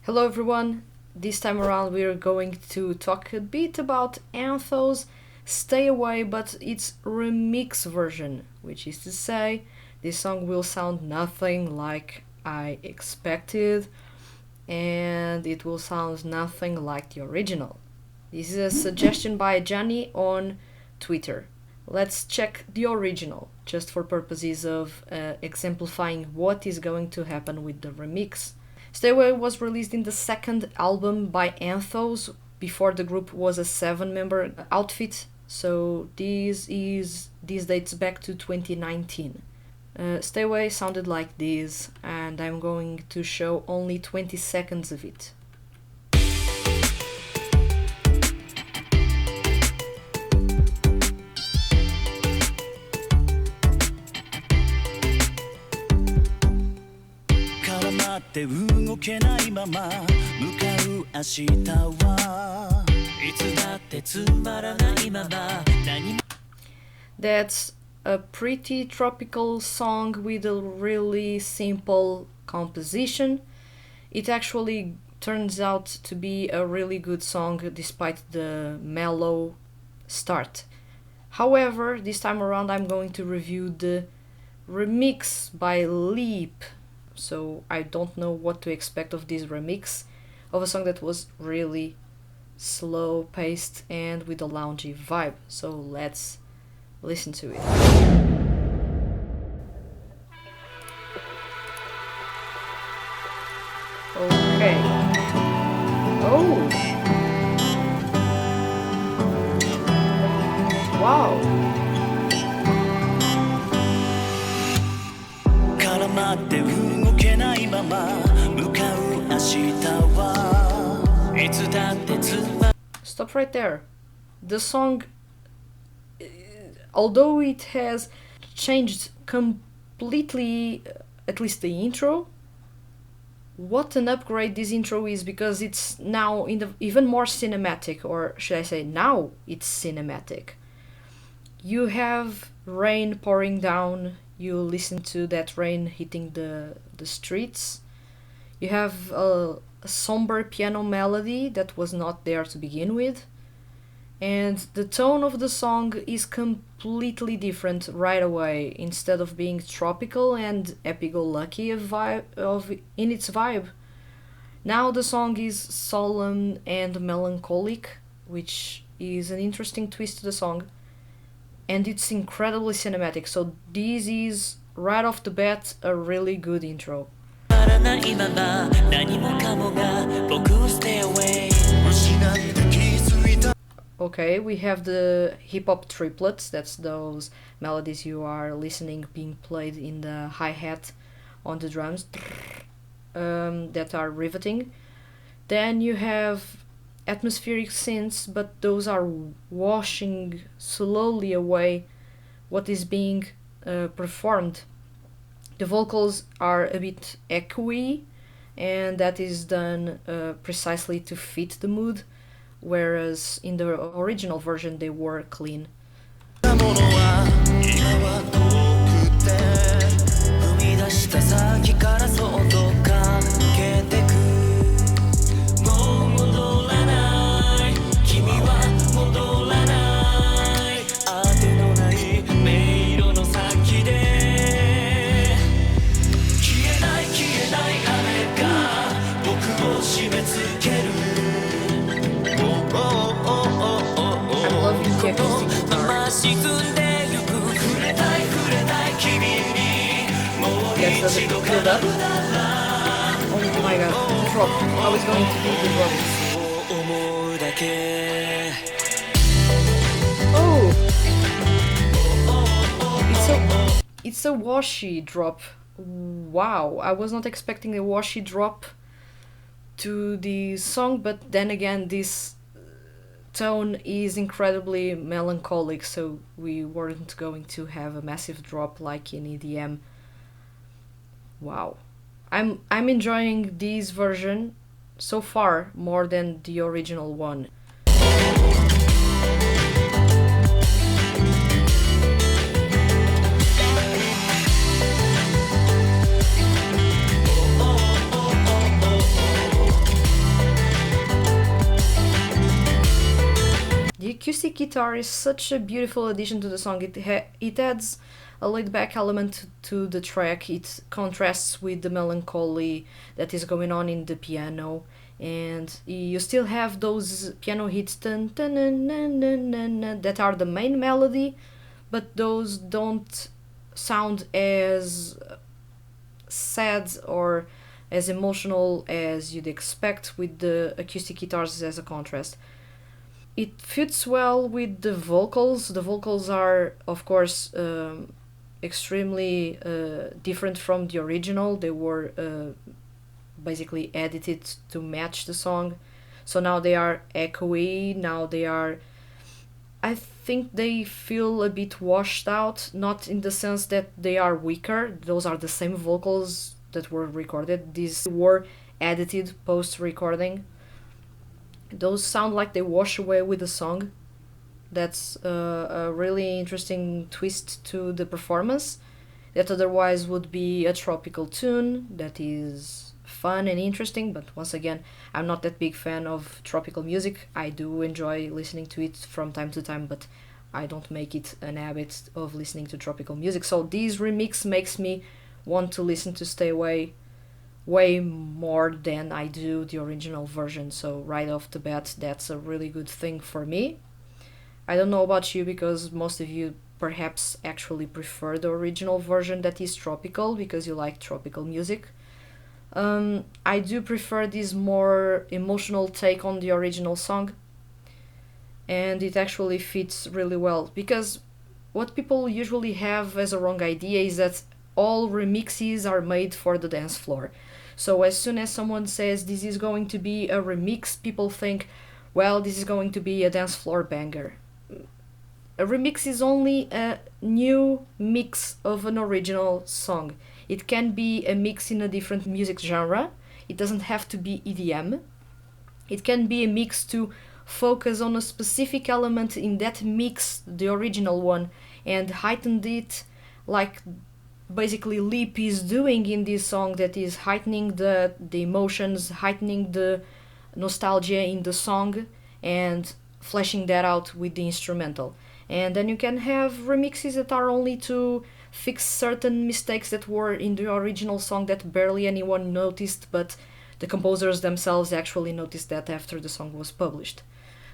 Hello everyone, this time around we're going to talk a bit about Antho's Stay Away, but its remix version, which is to say, this song will sound nothing like I expected and it will sound nothing like the original. This is a suggestion by Gianni on Twitter. Let's check the original, just for purposes of exemplifying what is going to happen with the remix. Stay Away was released in the second album by Anthos. Before the group was a 7-member outfit, so this dates back to 2019. Stay Away sounded like this, and I'm going to show only 20 seconds of it. That's a pretty tropical song with a really simple composition. It actually turns out to be a really good song despite the mellow start. However, this time around I'm going to review the remix by Leap. So I don't know what to expect of this remix of a song that was really slow paced and with a loungy vibe. So let's listen to it. Okay. Oh. Wow. 絡まって動けないまま向かう明日はいつだってつま Stop right there. The song, although it has changed completely, at least the intro, what an upgrade this intro is, because it's now even more cinematic, or should I say now it's cinematic. You have rain pouring down, you listen to that rain hitting the streets. You have a somber piano melody that was not there to begin with. And the tone of the song is completely different right away. Instead of being tropical and happy-go-lucky in its vibe, now the song is solemn and melancholic, which is an interesting twist to the song. And it's incredibly cinematic, so this is, right off the bat, a really good intro. Okay, we have the hip-hop triplets, that's those melodies you are listening being played in the hi-hat on the drums, that are riveting. Then you have atmospheric synths, but those are washing slowly away what is being performed. The vocals are a bit echoey, and that is done precisely to fit the mood, whereas in the original version they were clean. I'm loving the acoustic guitar. Gets a bit filled up. Oh my god, the drop. How is going to be the drop? Oh! It's a washy drop. Wow, I was not expecting a washy drop to the song, but then again this tone is incredibly melancholic, so we weren't going to have a massive drop like in EDM. Wow. I'm enjoying this version so far more than the original one. acoustic guitar is such a beautiful addition to the song. It adds a laid-back element to the track. It contrasts with the melancholy that is going on in the piano, and you still have those piano hits dun, dun, dun, dun, dun, dun, dun, that are the main melody, but those don't sound as sad or as emotional as you'd expect with the acoustic guitars as a contrast. It fits well with the vocals. The vocals are, of course, extremely different from the original. They were basically edited to match the song. So now they are echoey, now they are... I think they feel a bit washed out, not in the sense that they are weaker. Those are the same vocals that were recorded. These were edited post-recording. Those sound like they wash away with the song. That's a really interesting twist to the performance that otherwise would be a tropical tune that is fun and interesting, but once again, I'm not that big fan of tropical music. I do enjoy listening to it from time to time, but I don't make it an habit of listening to tropical music. So this remix makes me want to listen to Stay Away way more than I do the original version. So right off the bat, that's a really good thing for me. I don't know about you, because most of you perhaps actually prefer the original version that is tropical because you like tropical music. I do prefer this more emotional take on the original song, and it actually fits really well, because what people usually have as a wrong idea is that all remixes are made for the dance floor. So as soon as someone says this is going to be a remix, people think, well, this is going to be a dance floor banger. A remix is only a new mix of an original song. It can be a mix in a different music genre. It doesn't have to be EDM. It can be a mix to focus on a specific element in that mix, the original one, and heighten it, like basically Leap is doing in this song, that is heightening the emotions, heightening the nostalgia in the song, and fleshing that out with the instrumental. And then you can have remixes that are only to fix certain mistakes that were in the original song that barely anyone noticed, but the composers themselves actually noticed that after the song was published.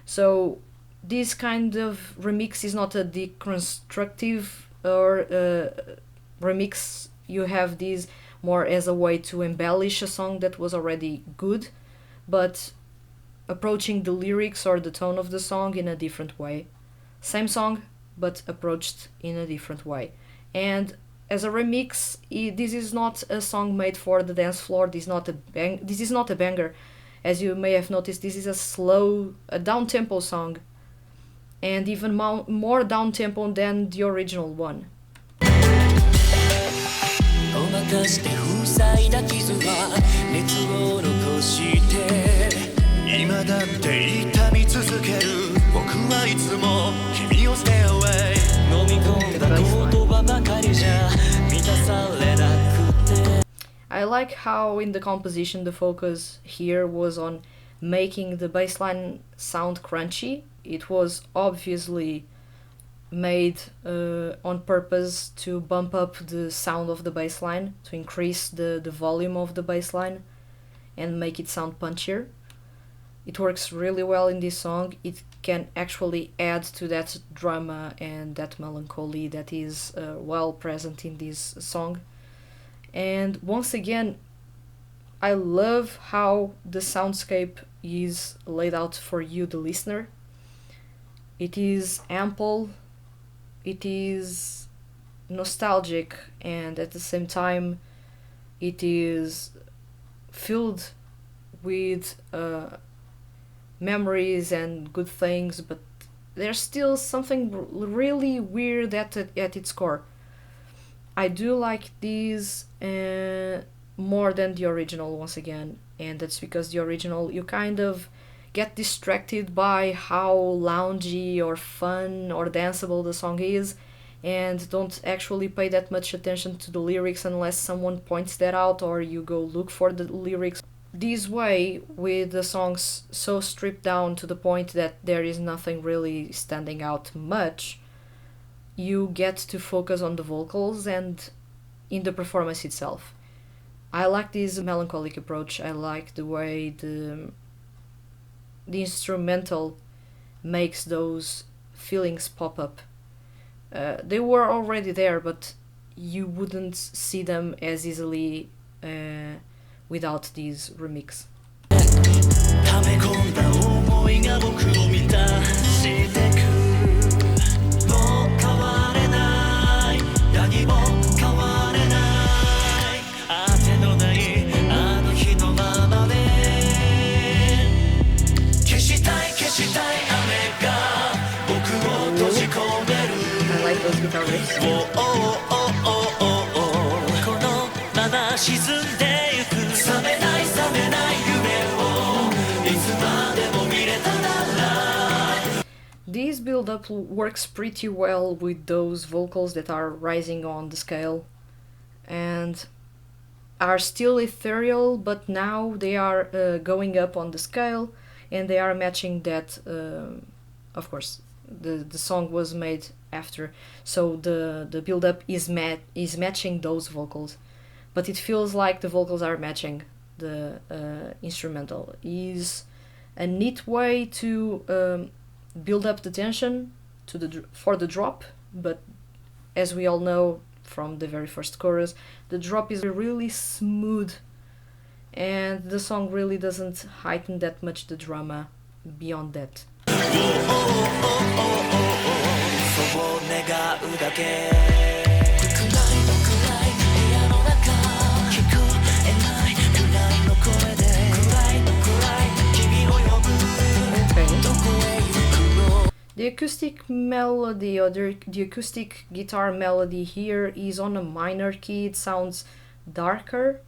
So this kind of remix is not a deconstructive or remix. You have this more as a way to embellish a song that was already good, but approaching the lyrics or the tone of the song in a different way. Same song, but approached in a different way. And as a remix, this is not a song made for the dance floor. This is not a banger. As you may have noticed, this is a down-tempo song, and even more down-tempo than the original one. ごまかして塞いだ傷は熱を残して今だって痛み続ける僕はいつも君を Stay away 飲み込んだ言葉ばかりじゃ満たされなくて I like how in the composition the focus here was on making the bassline sound crunchy. It was obviously made on purpose to bump up the sound of the bassline, to increase the volume of the bassline and make it sound punchier. It works really well in this song. It can actually add to that drama and that melancholy that is well present in this song. And once again, I love how the soundscape is laid out for you, the listener. It is ample, it is nostalgic, and at the same time it is filled with memories and good things, but there's still something really weird at its core. I do like these more than the original, once again, and that's because the original, you kind of get distracted by how loungy or fun or danceable the song is, and don't actually pay that much attention to the lyrics unless someone points that out or you go look for the lyrics. this way, with the songs so stripped down to the point that there is nothing really standing out much, you get to focus on the vocals and in the performance itself. I like this melancholic approach. I like the way the instrumental makes those feelings pop up. They were already there, but you wouldn't see them as easily without this remix. 溜め込んだ想いが僕を満たしてくもう変われない何も変われない当てのないあの日のままで消したい雨が僕を閉じ込める I like those guitar riffs. このまま沈んでゆく覚めない夢をいつまでも見れたなら This build up works pretty well with those vocals that are rising on the scale and are still ethereal, but now they are going up on the scale and they are matching that. Of course, the song was made after, so the build up is matching those vocals, but it feels like the vocals are matching the instrumental. Is a neat way to build up the tension for the drop, but as we all know from the very first chorus, the drop is really smooth and the song really doesn't heighten that much the drama beyond that. そう願うだけ暗い部屋の中聞こえないくらいの声で暗い君を呼ぶ Okay. どこへ行くの The acoustic melody or the acoustic guitar melody here is on a minor key. It sounds darker.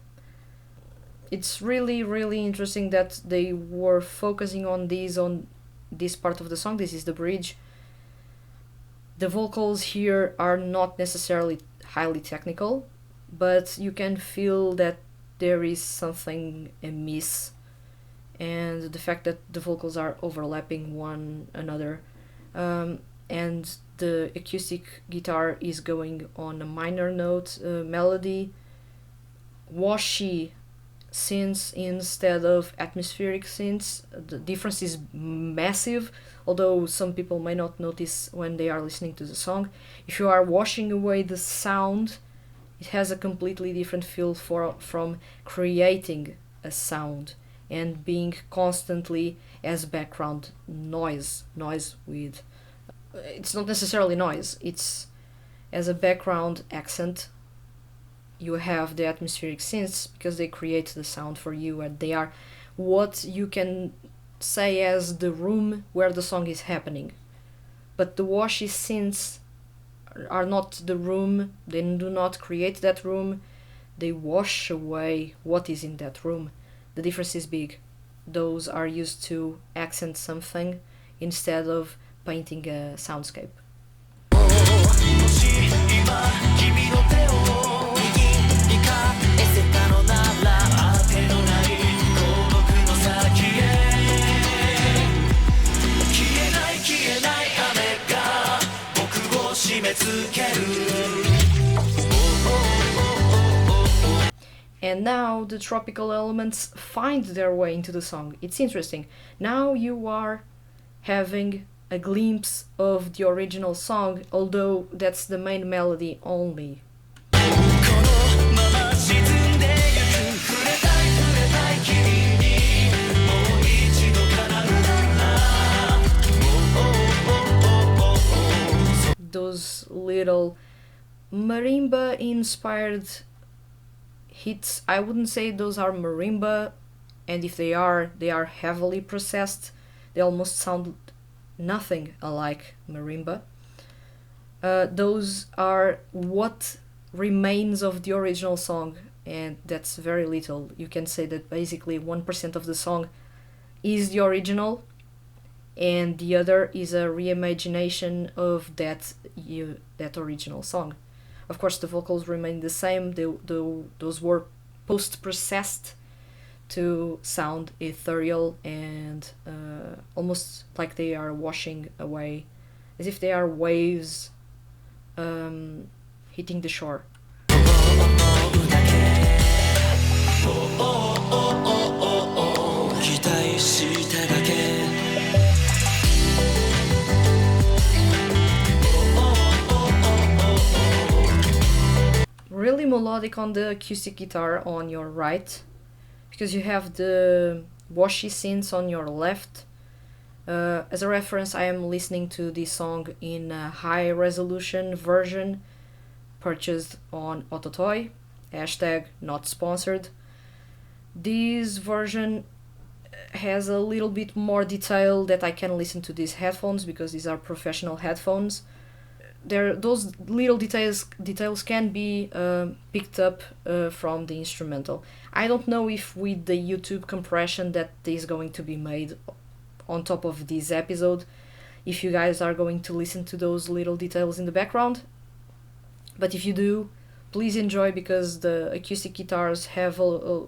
It's really interesting that they were focusing on this part of the song. This is the bridge. The vocals here are not necessarily highly technical, but you can feel that there is something amiss, and the fact that the vocals are overlapping one another, and the acoustic guitar is going on a minor note melody, washy synths instead of atmospheric synths. The difference is massive, although some people may not notice when they are listening to the song. If you are washing away the sound, it has a completely different feel from creating a sound and being constantly as background noise with it's not necessarily noise, it's as a background accent. You have the atmospheric synths because they create the sound for you, and they are what you can say as the room where the song is happening. But the washy synths are not the room, they do not create that room, they wash away what is in that room. The difference is big. Those are used to accent something instead of painting a soundscape. もし今君の手を握り返せたのなら当てのない孤独の先へ消えない雨が僕を締め付ける And now the tropical elements find their way into the song. It's interesting. Now you are having a glimpse of the original song, although that's the main melody only. このまま沈んでゆく触れたい君にもう一度叶うなら Those little marimba inspired hits, I wouldn't say those are marimba, and if they are heavily processed. They almost sound nothing alike marimba. Those are what remains of the original song, and that's very little. You can say that basically 1% of the song is the original, and the other is a reimagination of that original song. Of course, the vocals remain the same. Those were post-processed to sound ethereal and almost like they are washing away, as if they are waves hitting the shore. 期待しただけ Really melodic on the acoustic guitar on your right, because you have the washy synths on your left. As a reference, I am listening to this song in a high resolution version purchased on Ototoy, hashtag not sponsored. This version has a little bit more detail that I can listen to these headphones because these are professional headphones. Those little details can be picked up from the instrumental. I don't know if with the YouTube compression that is going to be made on top of this episode, if you guys are going to listen to those little details in the background. But if you do, please enjoy, because the acoustic guitars have a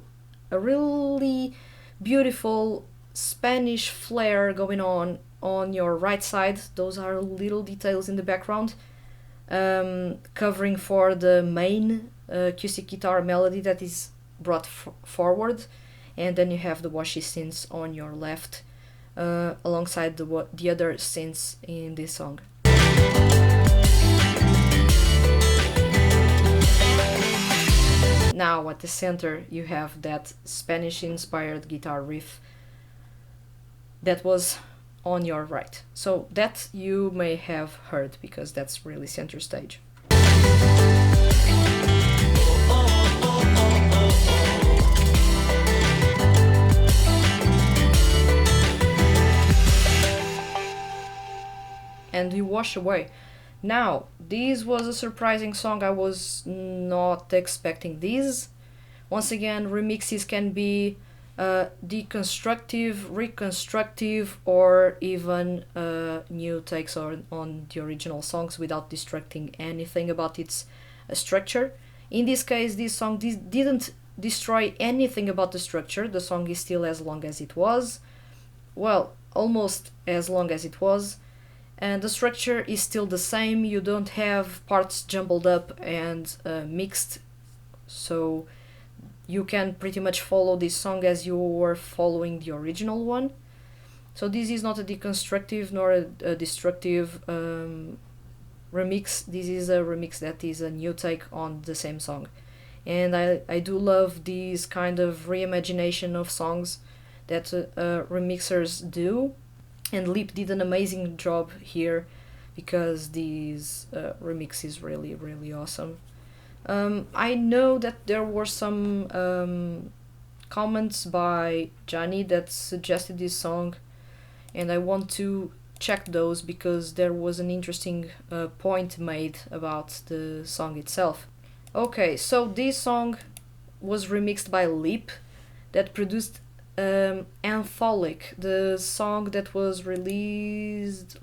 really beautiful Spanish flair going on your right side. Those are little details in the background, covering for the main acoustic guitar melody that is brought forward, and then you have the washy synths on your left, alongside the other synths in this song. Now at the center you have that Spanish-inspired guitar riff that was on your right. So that you may have heard, because that's really center stage. And you wash away. Now, this was a surprising song. I was not expecting this. Once again, remixes can be deconstructive, reconstructive, or even new takes on the original songs without distracting anything about its structure. In this case, this song didn't destroy anything about the structure. The song is still as long as it was. Well, almost as long as it was. And the structure is still the same. You don't have parts jumbled up and mixed, so you can pretty much follow this song as you were following the original one. So this is not a deconstructive nor a destructive remix. This is a remix that is a new take on the same song, and I do love these kind of reimagination of songs that remixers do. And Leap did an amazing job here, because this remix is really, really awesome. I know that there were some comments by Johnny that suggested this song, and I want to check those because there was an interesting point made about the song itself. Okay, so this song was remixed by Leap, that produced Antholic, the song that was released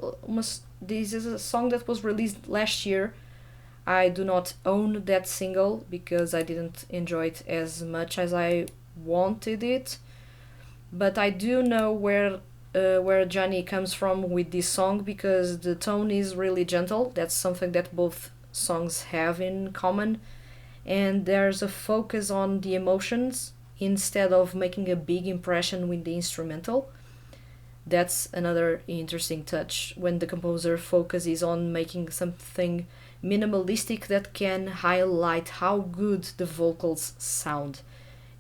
this is a song that was released last year. I do not own that single because I didn't enjoy it as much as I wanted it, but I do know where Johnny comes from with this song, because the tone is really gentle. That's something that both songs have in common, and there's a focus on the emotions instead of making a big impression with the instrumental. That's another interesting touch, when the composer focuses on making something minimalistic that can highlight how good the vocals sound.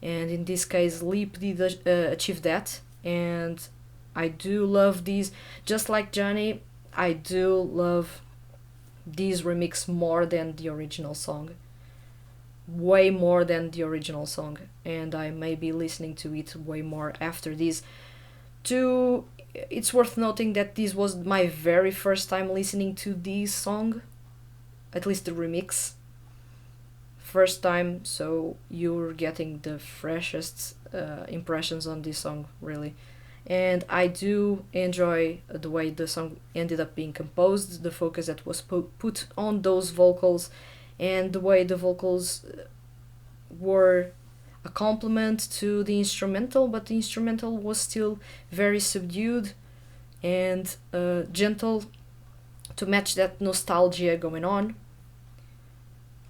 And in this case, Leap did achieve that, and I do love these. Just like Johnny, I do love this remix more than the original song. Way more than the original song, and I may be listening to it way more after this. It's worth noting that this was my very first time listening to this song, at least the remix. First time, so you're getting the freshest impressions on this song, really. And I do enjoy the way the song ended up being composed, the focus that was put on those vocals, and the way the vocals were a complement to the instrumental, but the instrumental was still very subdued and gentle to match that nostalgia going on.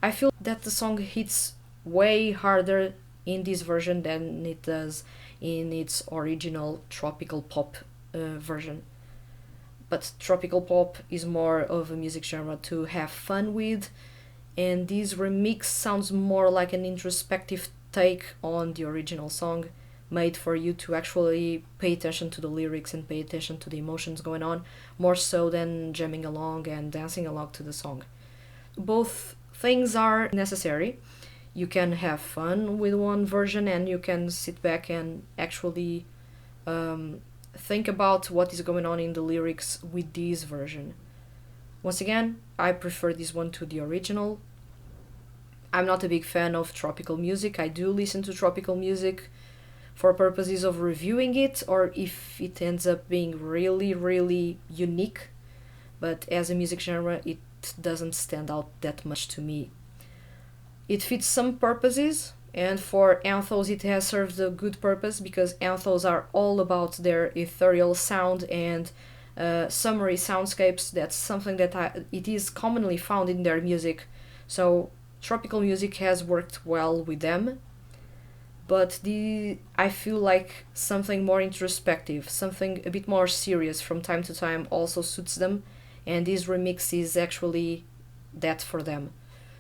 I feel that the song hits way harder in this version than it does in its original tropical pop version. But tropical pop is more of a music genre to have fun with, and this remix sounds more like an introspective take on the original song, made for you to actually pay attention to the lyrics and pay attention to the emotions going on, more so than jamming along and dancing along to the song. Both things are necessary. You can have fun with one version and you can sit back and actually think about what is going on in the lyrics with this version. Once again, I prefer this one to the original. I'm not a big fan of tropical music. I do listen to tropical music for purposes of reviewing it or if it ends up being really, really unique. But as a music genre, it doesn't stand out that much to me. It fits some purposes, and for anthos it has served a good purpose because anthos are all about their ethereal sound and summery soundscapes. That's something that it is commonly found in their music. So tropical music has worked well with them. But I feel like something more introspective, something a bit more serious from time to time also suits them, and this remix is actually that for them.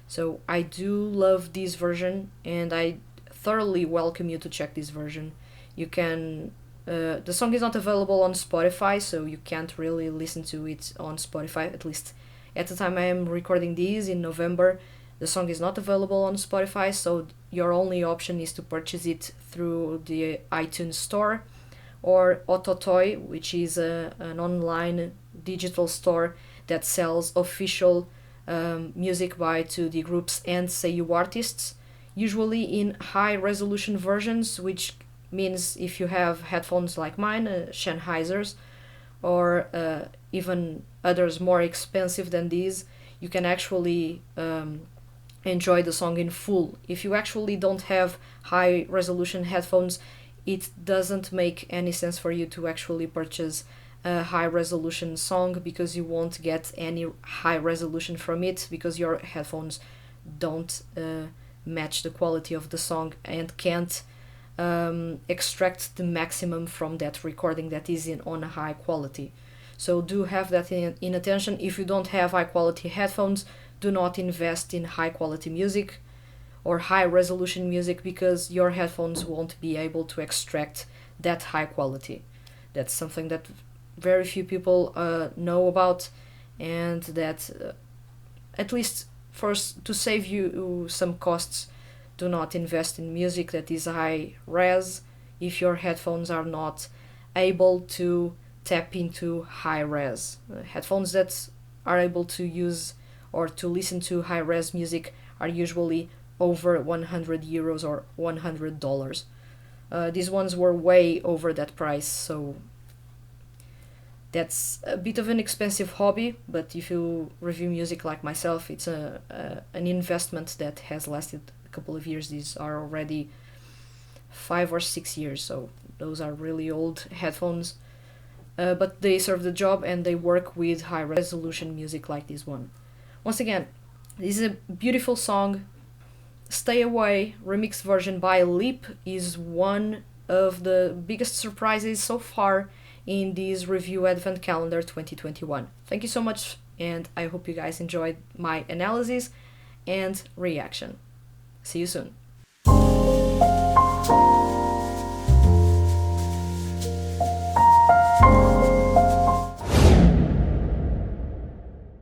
So I do love this version, and I thoroughly welcome you to check this version. You can. The song is not available on Spotify, so you can't really listen to it on Spotify. At least at the time I am recording this in November, the song is not available on Spotify. So your only option is to purchase it through the iTunes Store or Ototoy, which is an online digital store that sells official music by to the groups and Seiyu artists, usually in high resolution versions, which means if you have headphones like mine, Sennheisers, or even others more expensive than these, you can actually enjoy the song in full. If you actually don't have high resolution headphones, it doesn't make any sense for you to actually purchase a high resolution song because you won't get any high resolution from it because your headphones don't match the quality of the song and can't extract the maximum from that recording that is on a high quality. So do have that in attention. If you don't have high quality headphones, do not invest in high quality music or high resolution music because your headphones won't be able to extract that high quality. That's something that very few people know about, and that at least first to save you some costs, do not invest in music that is high res if your headphones are not able to tap into high res. Headphones that are able to use or to listen to high res music are usually over 100 euros or $100. These ones were way over that price, so that's a bit of an expensive hobby, but if you review music like myself, it's an investment that has lasted a couple of years. These are already 5 or 6 years, so those are really old headphones. But they serve the job and they work with high resolution music like this one. Once again, this is a beautiful song. Stay Away remix version by Leap is one of the biggest surprises so far in this review Advent Calendar 2021. Thank you so much, and I hope you guys enjoyed my analysis and reaction. See you soon.